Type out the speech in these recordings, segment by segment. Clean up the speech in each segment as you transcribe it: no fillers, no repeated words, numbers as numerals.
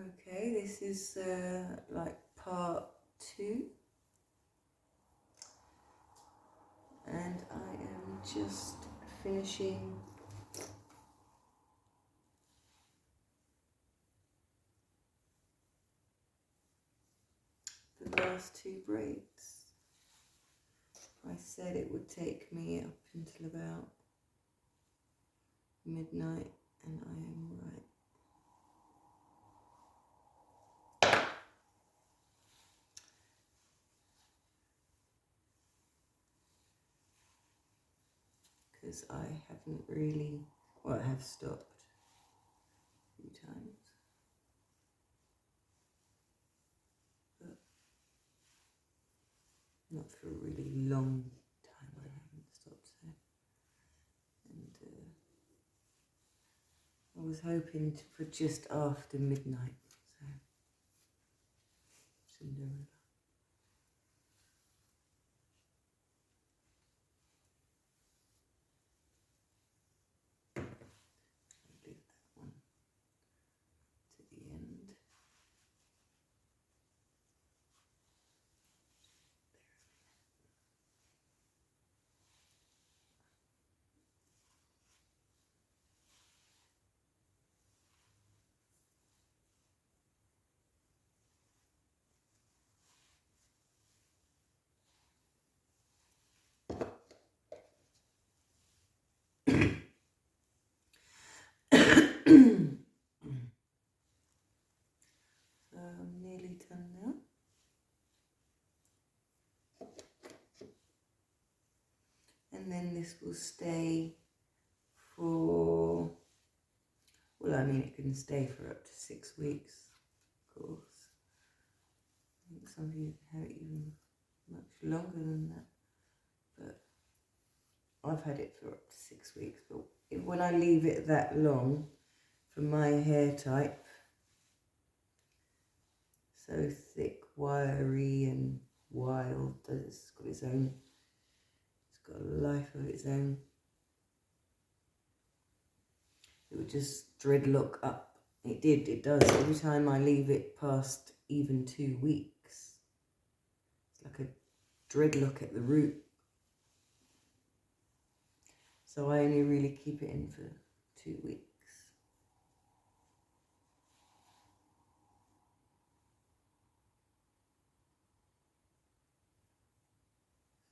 Okay, this is like part 2, and I am just finishing the last 2 braids. I said it would take me up until about midnight, and I am right. Because I haven't really, well, I have stopped a few times, but not for a really long time. I haven't stopped, so. And I was hoping for just after midnight, so Cinderella. Leave that one to the end. So I'm nearly done now. And then this will stay for, well, I mean, it can stay for up to 6 weeks, of course. I think some of you can have it even much longer than that, but I've had it for up to 6 weeks. But when I leave it that long, for my hair type, so thick, wiry and wild, it's got its own, it's got a life of its own. It would just dreadlock up. It does. Every time I leave it past even 2 weeks, it's like a dreadlock at the root. So I only really keep it in for 2 weeks.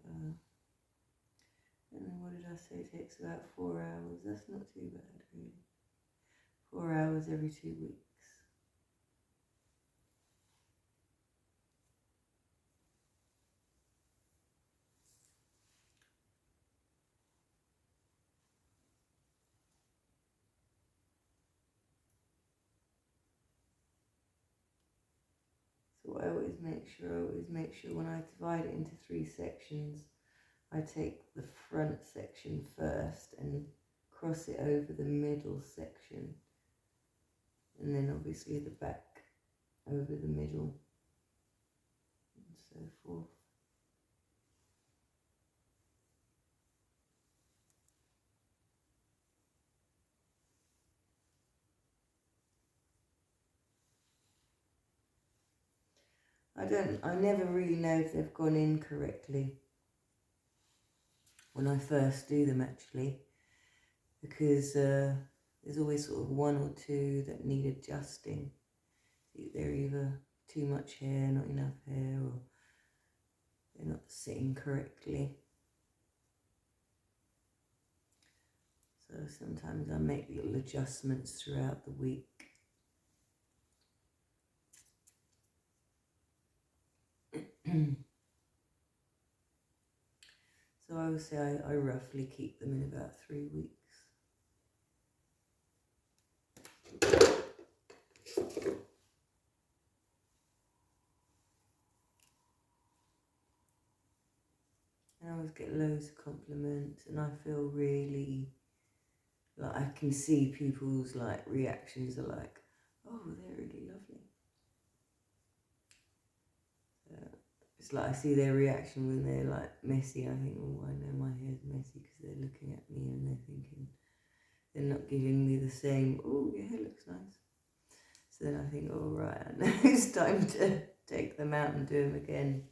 So, and then what did I say? It takes about 4 hours. That's not too bad, really. 4 hours every 2 weeks. So I always make sure when I divide it into 3 sections, I take the front section first and cross it over the middle section, and then obviously the back over the middle, and so forth. I never really know if they've gone in correctly when I first do them, actually, because there's always sort of 1 or 2 that need adjusting. They're either too much hair, not enough hair, or they're not sitting correctly. So sometimes I make little adjustments throughout the week. So I would say I roughly keep them in about 3 weeks. And I always get loads of compliments, and I feel really like I can see people's like reactions are like, oh, they're really lovely. It's like I see their reaction when they're like messy. I think, oh, I know my hair's messy because they're looking at me and they're thinking, they're not giving me the same, oh, your hair looks nice. So then I think, all right, I know it's time to take them out and do them again.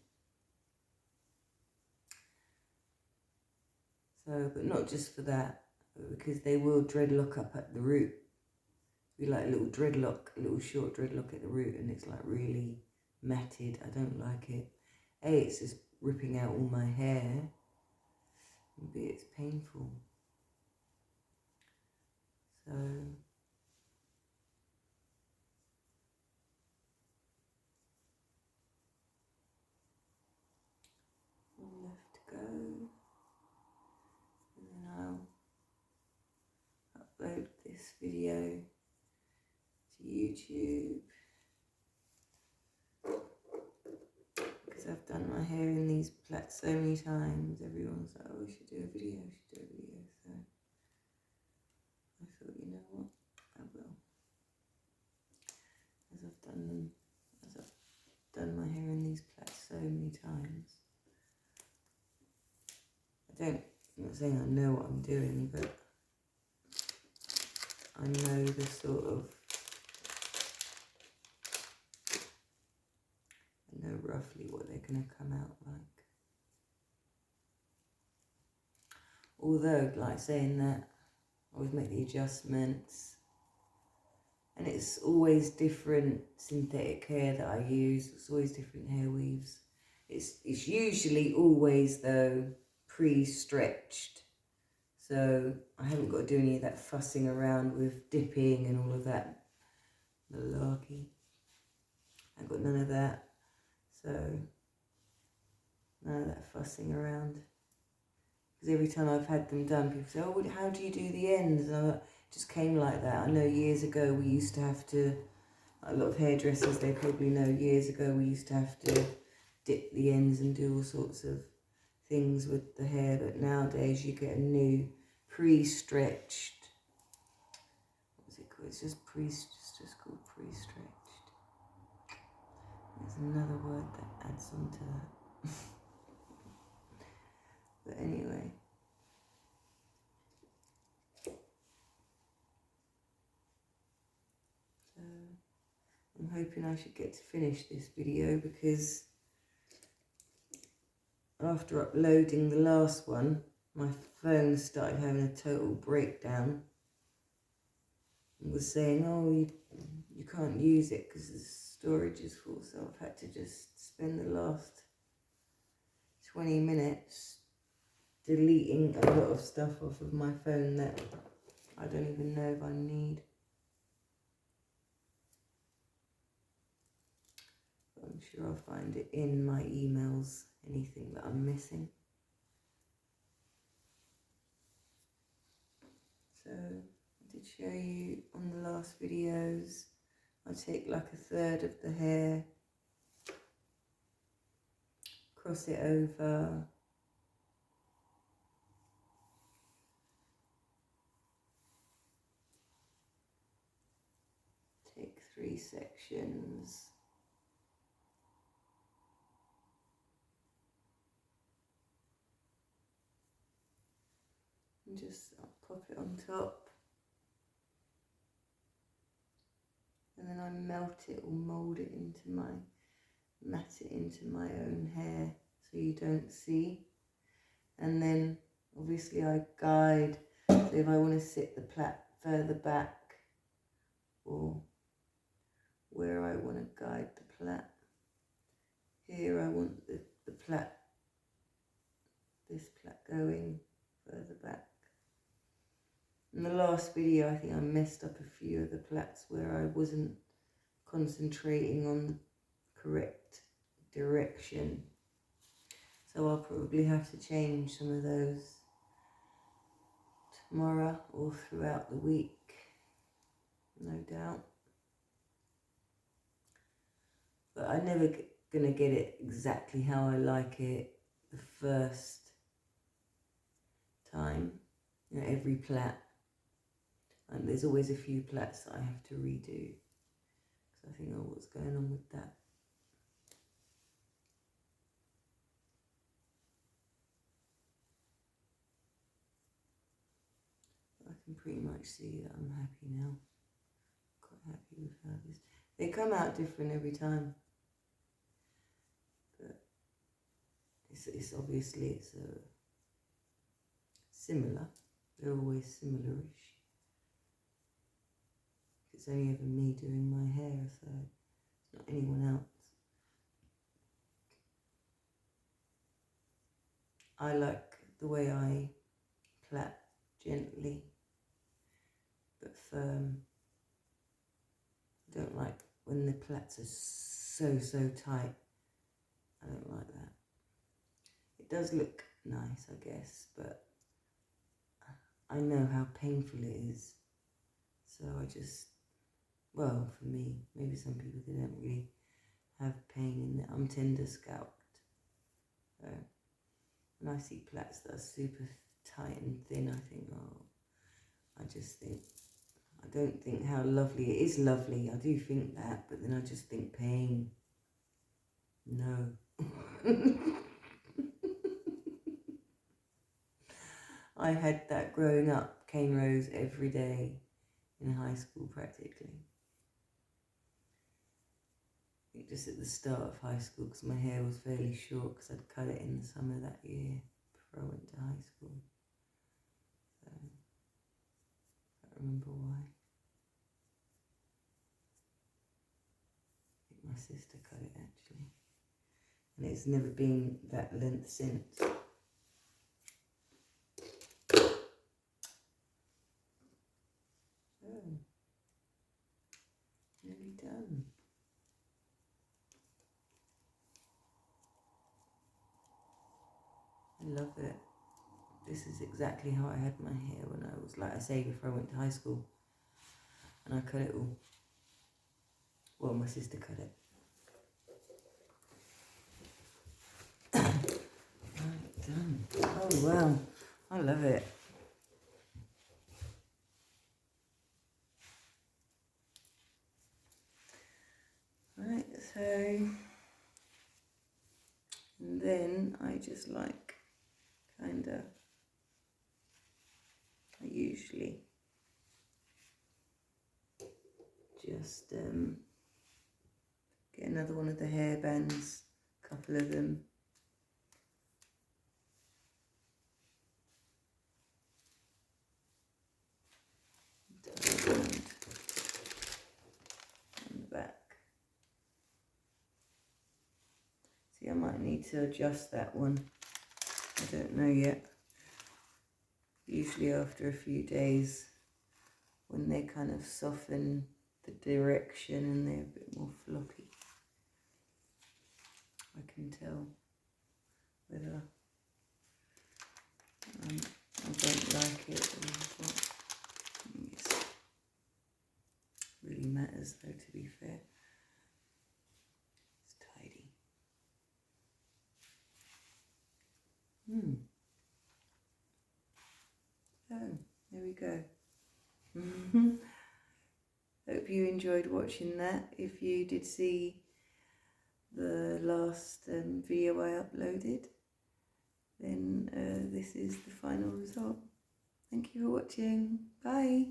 So, but not just for that, because they will dreadlock up at the root. Be like a little dreadlock, a little short dreadlock at the root, and it's like really matted. I don't like it. A, it's just ripping out all my hair, and B, it's painful. So all left to go, and then I'll upload this video to YouTube because I've done my hair in these plaits so many times. Everyone's like, oh, we should do a video, So I thought, you know what, I will. As I've done my hair in these plaits so many times. I'm not saying I know what I'm doing, but I know the sort of, I know roughly what they're going to come out like. Although, like saying that, I always make the adjustments, and it's always different synthetic hair that I use. It's always different hair weaves. It's usually always, though, pre-stretched. So I haven't got to do any of that fussing around with dipping and all of that malarkey. I've got none of that. So none of that fussing around. Because every time I've had them done, people say, oh, how do you do the ends? And I'm like, it just came like that. I know years ago we used to have to, a lot of hairdressers, they probably know years ago we used to have to dip the ends and do all sorts of things with the hair. But nowadays you get a new pre-stretched, what's it called? It's just called pre-stretched. There's another word that adds on to that. But anyway. So I'm hoping I should get to finish this video because after uploading the last one, my phone started having a total breakdown. It was saying, oh, you can't use it because the storage is full. So I've had to just spend the last 20 minutes deleting a lot of stuff off of my phone that I don't even know if I need. But I'm sure I'll find it in my emails, anything that I'm missing. So I did show you on the last videos, I take like a third of the hair, cross it over, take 3 sections, and just pop it on top, and then I melt it or mould it into mat it into my own hair so you don't see. And then obviously I guide, so if I want to sit the plait further back or where I want to guide the plait. Here I want the plait, this plait going further back. In the last video I think I messed up a few of the plaits where I wasn't concentrating on the correct direction. So I'll probably have to change some of those tomorrow or throughout the week, no doubt. But I'm never going to get it exactly how I like it the first time, you know, every plait. And there's always a few plaits that I have to redo. So I think, oh, what's going on with that? I can pretty much see that I'm happy now. Quite happy with how this. They come out different every time, but it's obviously it's similar. They're always similar-ish. It's only ever me doing my hair, so it's not anyone else. I like the way I plait gently but firm. I don't like when the plaits are so tight. I don't like that. It does look nice, I guess, but I know how painful it is. So I just, well, for me, maybe some people, they don't really have pain in it. I'm tender scalped. So when I see plaits that are super tight and thin, I think, oh, I don't think how lovely it is. Lovely, I do think that, but then I just think pain. No. I had that growing up, cane rows every day in high school practically. I think just at the start of high school, because my hair was fairly short because I'd cut it in the summer that year before I went to high school. So I can't remember why. I think my sister cut it actually. And it's never been that length since. So, nearly done. I love it. This is exactly how I had my hair when I was, like I say, before I went to high school. And I cut it all. Well, my sister cut it. Right, done. Oh, wow. I love it. Right, so, and then I just like, I usually just get another one of the hair bands, a couple of them. Tie around on the back. See, I might need to adjust that one. I don't know yet. Usually after a few days, when they kind of soften the direction and they're a bit more floppy, I can tell whether I don't like it or what. It really matters though, to be fair. It's tidy. So, there we go. Hope you enjoyed watching that. If you did see the last video I uploaded, then this is the final result. Thank you for watching. Bye.